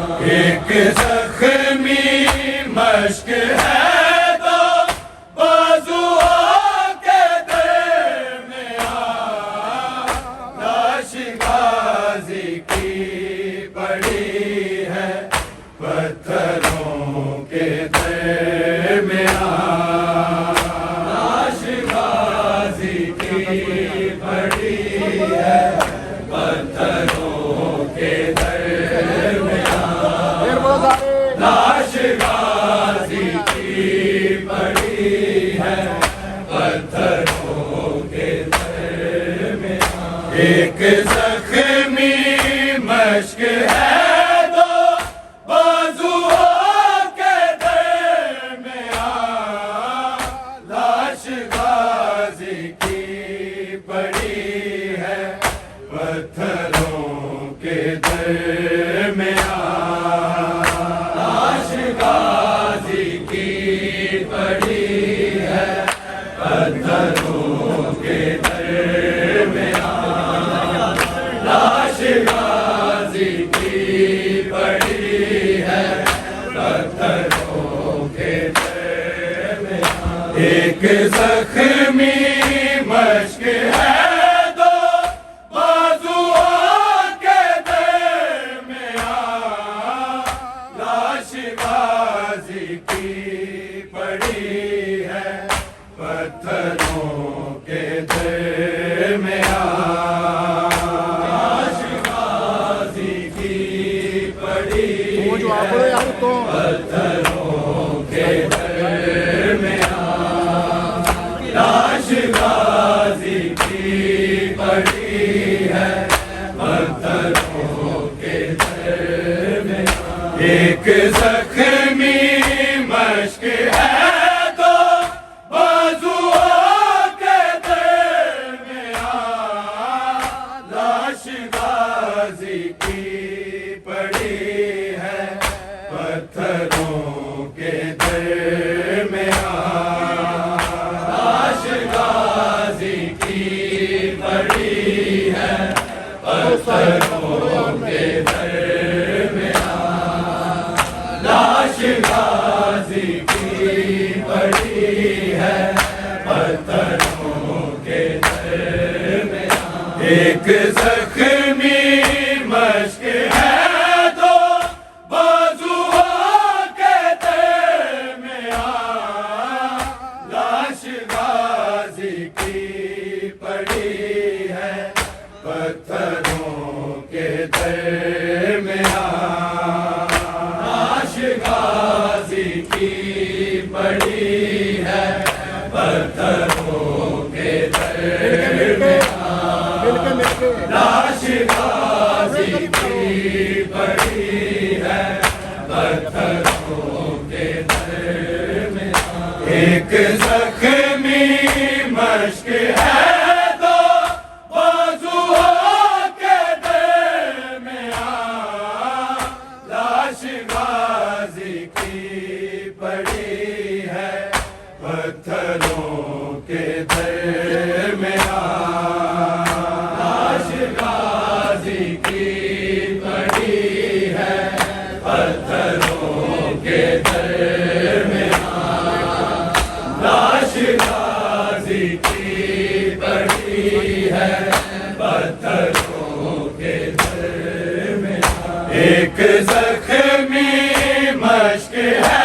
ایک زخمی مشق ہے تو بازوؤں کے درمیان لاش غازی کی پڑی ہے پتھروں کے درمیان لاش غازی کی پڑی ہے پتھروں کے لاش غازی کی پڑی ہے پتھروں کے درمیان ایک زخمی مشق ہے تو بازوؤں کے درمیان لاش غازی کی پڑی ہے پتھروں کے درمیان پتھروں کے درمیان لاش غازی کی پڑی ہے پتھروں کے درمیان ایک زخمی مشق ہے تو بازوؤں کے درمیان لاش غازی کی پڑی ہے پتھروں کے درمیان لاش غازی کی پڑی ہے پتھروں کے درمیان لاش غازی کی پڑی ہے پتھروں کے درمیان ایک زخمی مشق ہے غازی کی پڑی ہے پتھروں کے درمیان لاش غازی کی پڑی ہے پتھروں کے درمیان لاش غازی کی پڑی ہے پتھروں کے درمیان ایک زخمی مشق ہے تو بازوؤں کے درمیان لاش غازی کی پڑی ہے پتھروں کے درمیان لاش غازی کی پڑی ہے پتھروں کے درمیان لاش غازی کی پڑی ہے پتھروں کے درمیان ایک زخمی مشق ہے تو بازوؤں کے درمیان لاش غازی کی پڑی ہے پتھروں کے درمیان لاش غازی کی پڑی ہے پتھروں کے درمیان لاش غازی کی پڑی ہے پتھروں کے درمیان ایک زخمی مشق ہے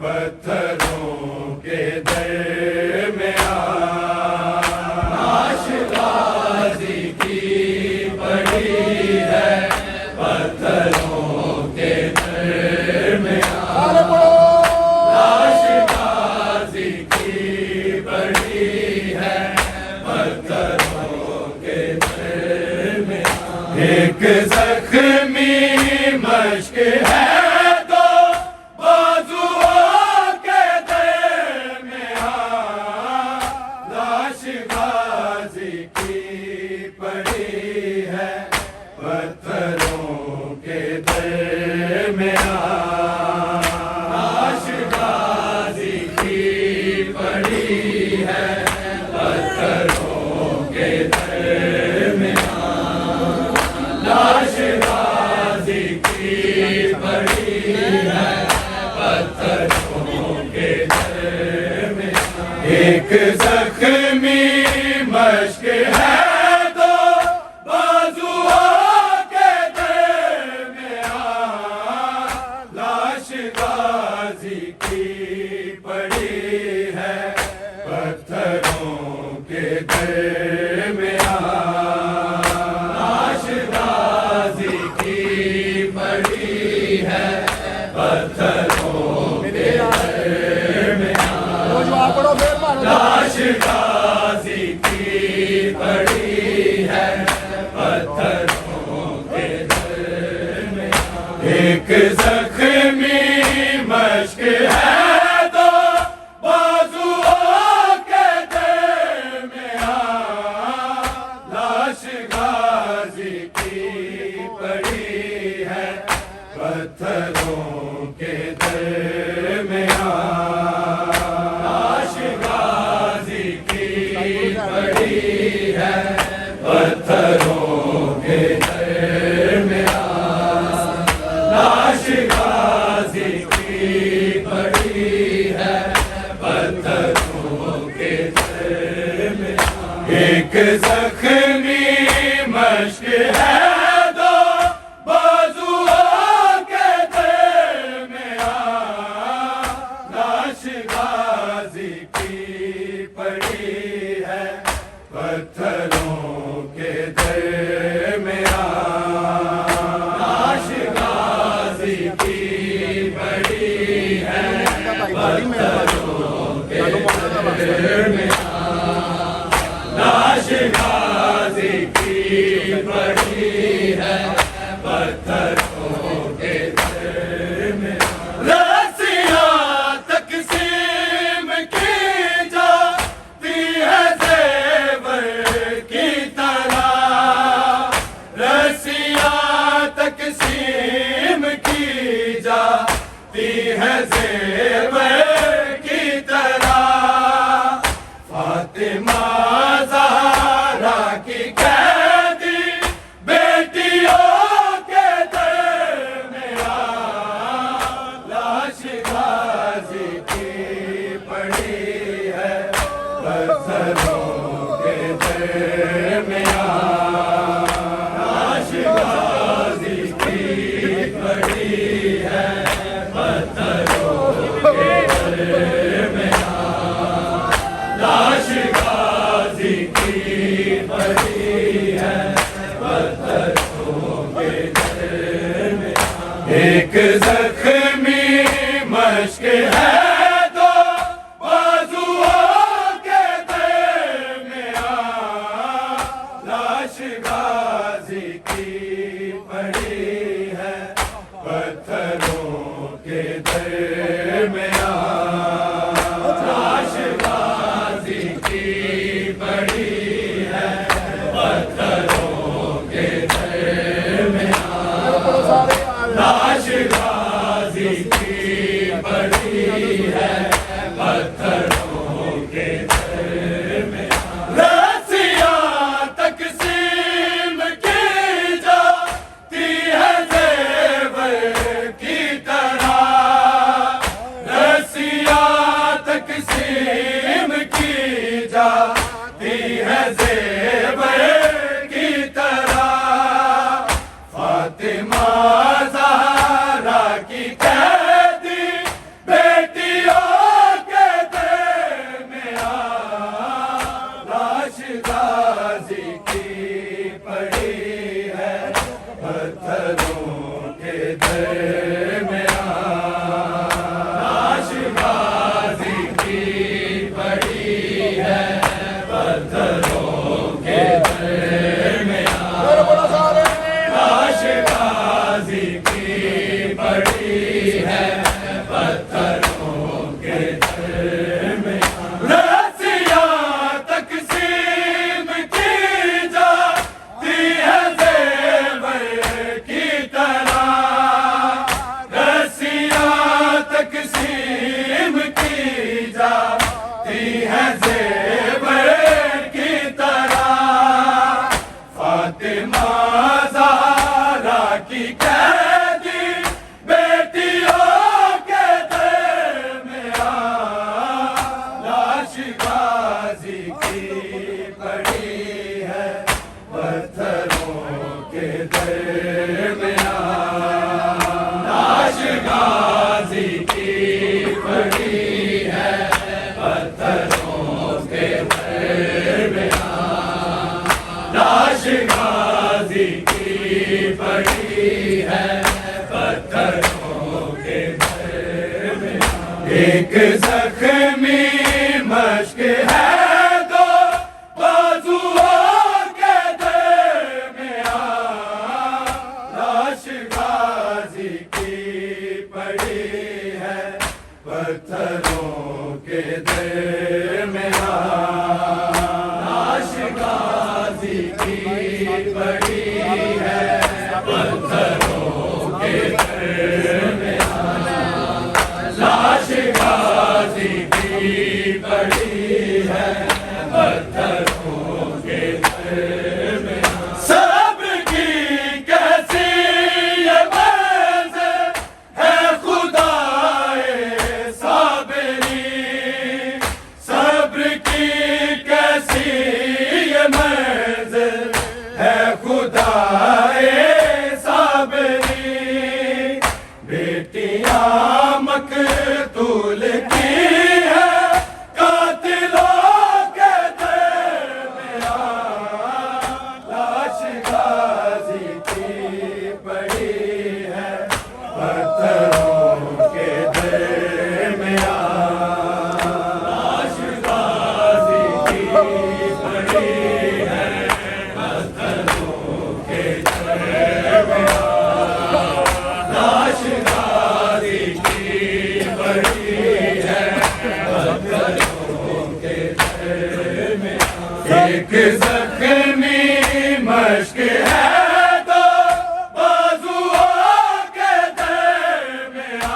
پتھروں کے درمیان لاش غازی کی پڑی ہے پتھروں کے درمیان لاش غازی کی پڑی ہے پتھروں کے درمیان ایک زخمی مشق ہے تو بازوؤں کے ایک زخمی مشق ہے تو بازوؤں کے درمیان لاش غازی کی پڑی ہے پتھروں کے درمیان لاش غازی کی پڑی ہے پتھروں کے درمیان لاش غازی کی پڑی ہے پتھروں کے درمیان ایک زخمی مشق ہے تو بازوؤں کے درمیان لاش غازی کی پڑی ہے پتھروں کے درمیان لاش غازی کی پڑی ہے پتھروں کے درمیان لاش غازی کی پڑی ہے پتھروں کے درمیان ایک زخمی مشق ہے تو بازوؤں کے درمیان لاش غازی کی پڑی ہے پتھروں کے درمیان لاش غازی کی پڑی ہے پتھروں کے درمیان لاش غازی کی پڑی ہے پتھروں کے درمیان رسیاں تقسیم کی جاتی ہے زیور کی طرح رسیاں تقسیم کی جاتی ہے زیور کی طرح فاطمہ زہرا کی قیدی بیٹیوں کے درمیان لاش غازی کی پڑی ہے پتھروں کے درمیان لاش غازی کی پڑی ہے پتھروں کے درمیان لاش غازی کی پڑی ہے پتھروں کے درمیان ایک زخمی مشق ہے تو بازوؤں کے درمیان لاش غازی کی پڑی ہے پتھروں کے درمیان لاش غازی کی پڑی ہے پتھروں کے درمیان لاش غازی کی پڑی ہے پتھروں کے درمیان رسیاں تقسیم کی جاتی ہے زیور کی طرح رسیاں تقسیم کی جاتی ہے زیور کی طرح فاطمہ زہرا کی قیدی بیٹیوں کے درمیان لاش غازی کی پڑی ہے پتھروں کے درمیان لاش غازی کی ایک زخمی مشق ہے دو بازوؤں کے درمیان، لاش غازی کی پڑی ہے پتھروں کے درمیان، لاش غازی کی پڑی ہے پتھروں کے درمیان، لاش غازی کی پڑی ہے پتھروں کے درمیان۔ صبر کی کیسی یہ منزل ہے خدائے صابری، صبر کی کیسی یہ منزل ہے خدائے صابری، بیٹیاں مقتول کی ہے قاتلوں کے درمیان، لاش غازی کی پڑی ہے پتھروں کے درمیان، لاش غازی کی پڑی ہے پتھروں کے درمیان، لاش غازی کی پڑی ہے پتھروں کے درمیان۔ ایک زخمی مشق ہے دو بازوؤں کے درمیان،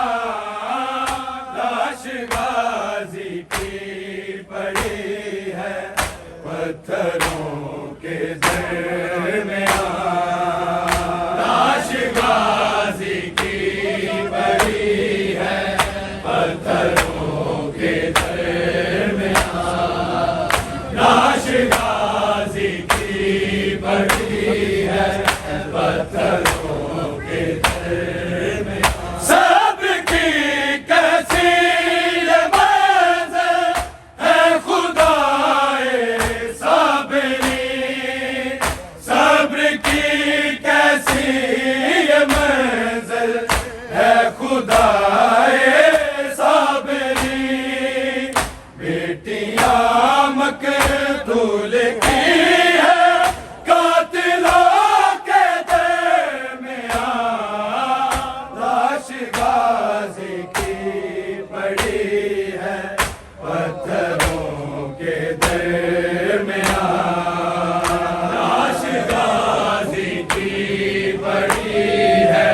لاش غازی کی پڑی ہے پتھروں کے درمیان، لاش غازی کی پڑی ہے پتھروں کے درمیان، لاش غازی کی پڑی ہے پتھروں کے درمیان۔ صبر کی کیسی یہ منزل ہے خدائے صابری، صبر کی کیسی یہ منزل ہے خدائے صابری، بیٹیاں مقتول کی ہے قاتلوں کے درمیان، لاش غازی کی پڑی ہے پتھروں کے درمیان، لاش غازی کی پڑی ہے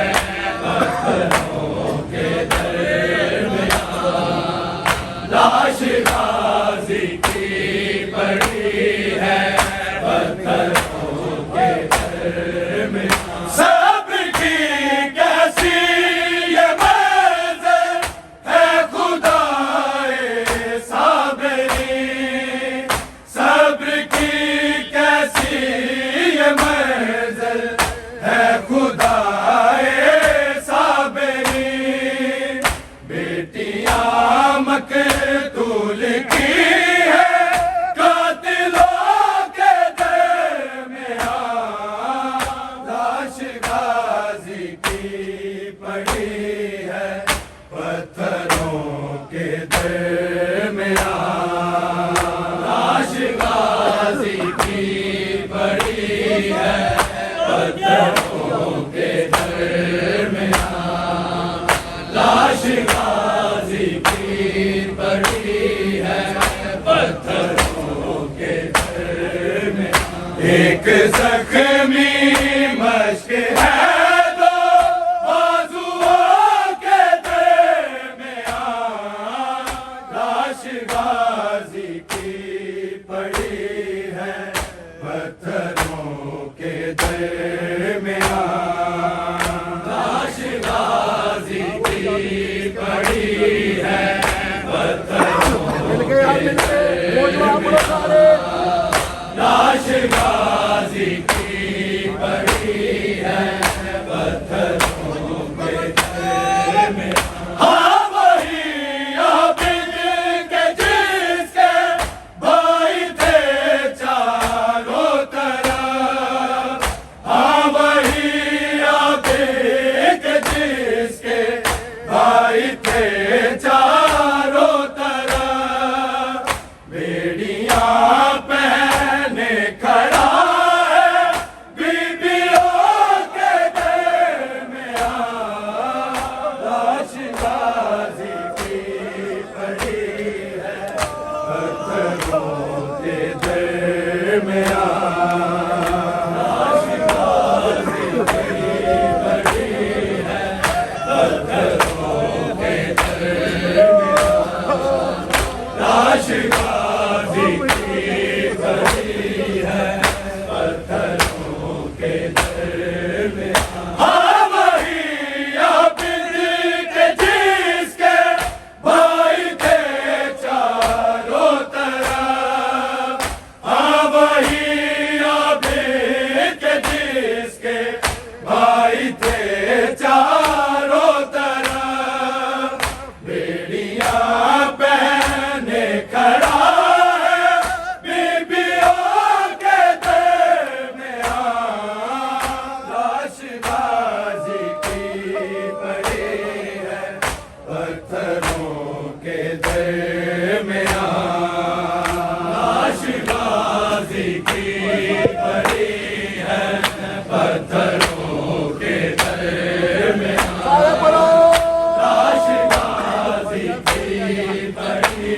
پتھروں کے درمیان، لاش غازی کی پڑی ہے پتھروں کے درمیان۔ صبر کی کیسی یہ منزل ہے خدائے صابری، صبر کی کیسی یہ منزل ہے خدائے صابری، بیٹیاں مقتول کی ہے قاتلوں کے درمیان، لاش غازی کی پڑی ہے پتھروں کے درمیان، لاش غازی کی پڑی ہے پتھروں کے درمیان، لاش غازی کی پڑی ہے پتھروں کے درمیان۔ ایک زخمی مشق ہے دو بازوؤں کے درمیان، لاش غازی کی پڑی ہے پتھروں کے درمیان، لاش غازی کی پڑی ہے پتھروں کے درمیان، لاش غازی کی پڑی ہے پتھروں کے درمیان۔ ہاں وہی عابد کے جس کے بھائی تھے چاروں طرف، ہاں غازی کی پڑی ہے پتھروں کے درمیان، ہاں وہی عابد کے جس کے بھائی تھے چاروں طرف، ہاں وہی عابد کے جس کے بھائی تھے چاروں طرف، بیڑیاں پہنے کھڑا ہے بیبیوں کے درمیان، لاش غازی کی پڑی ہے پتھروں کے درمیان، لاش غازی کی پڑی ہے پتھروں کے درمیان، لاش غازی کی پڑی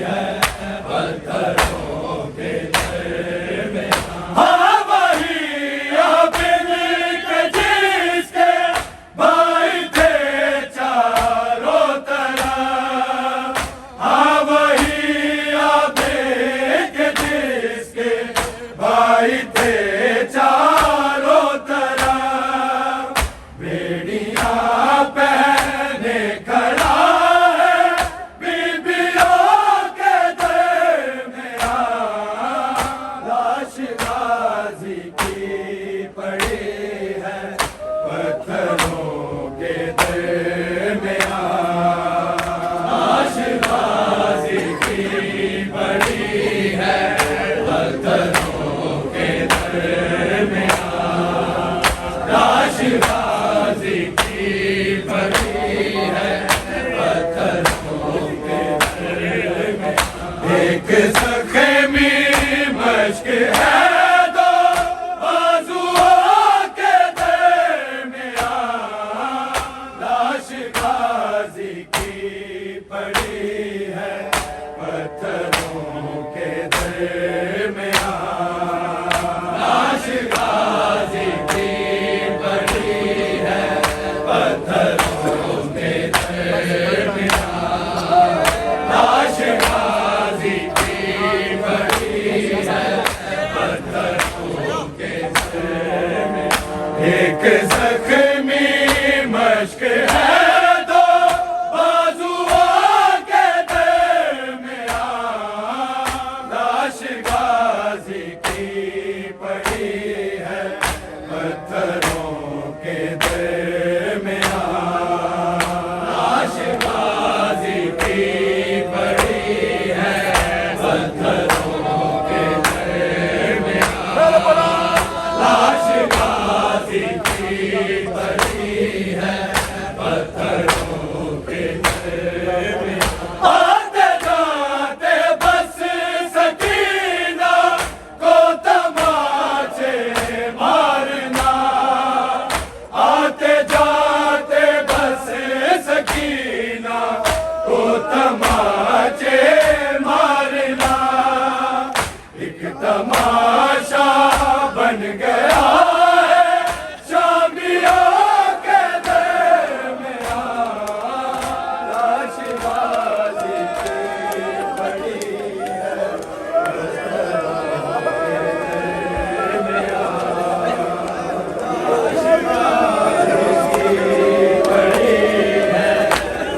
ہے پتھروں کے درمیان، ہاں وہی عابد کے جس کے بھائی تھے چاروں طرف، ہاں وہی عابد کے جس کے بھائی تھے چاروں طرف، بیڑیاں پہنے کھڑا ہے بیبیوں کے درمیان، لاش غازی کی پڑی ہے پتھروں کے درمیان، لاش غازی کی پڑی ہے پتھروں کے درمیان، لاش غازی کی پڑی ہے پتھروں کے درمیان، ایک زخمی مشک ہے دو بازوؤں کے درمیان، لاش غازی کی پڑی ہے پتھروں کے درمیان، لاش غازی کی پڑی ہے پتھروں کے درمیان، لاش غازی کی پڑی ہے پتھروں کے درمیان، ایک زخمی مشک ہے دو بازوؤں کے درمیان، لاش غازی کی پڑی ہے پتھروں کے درمیان، لاش غازی کی پڑی ہے پتھروں کے درمیان، لاش غازی کی پڑی ہے پتھروں کے درمیان، آتے جاتے بس سکینہ کو تماچے مارنا، آتے جاتے بس سکینہ کو تماچے مارنا، ایک تماشا بن گیا ہے شامیوں کے درمیان، لاش غازی کی پڑی ہے پتھروں کے درمیان، لاش غازی کی پڑی ہے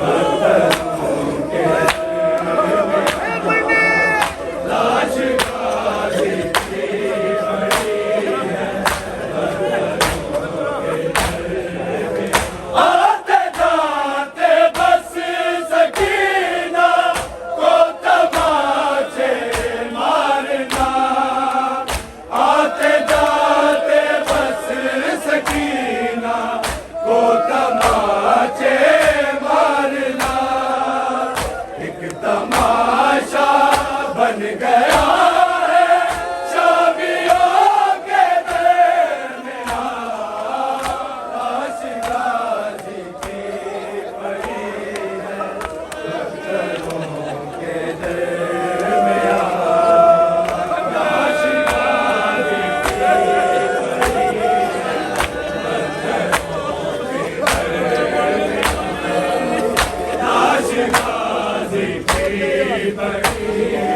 پتھروں کے درمیان، لاش غازی کی پڑی ہے پتھروں کے درمیان، آتے جاتے بس سکینہ کو تماچے مارنا، آتے جاتے بس سکینہ کو تماچے مارنا، ایک تماشا بن گیا ہے شامیوں کے درمیان، لاش غازی کی پڑی ہے پتھروں کے درمیان، لاش غازی لاش غازی کی بڑی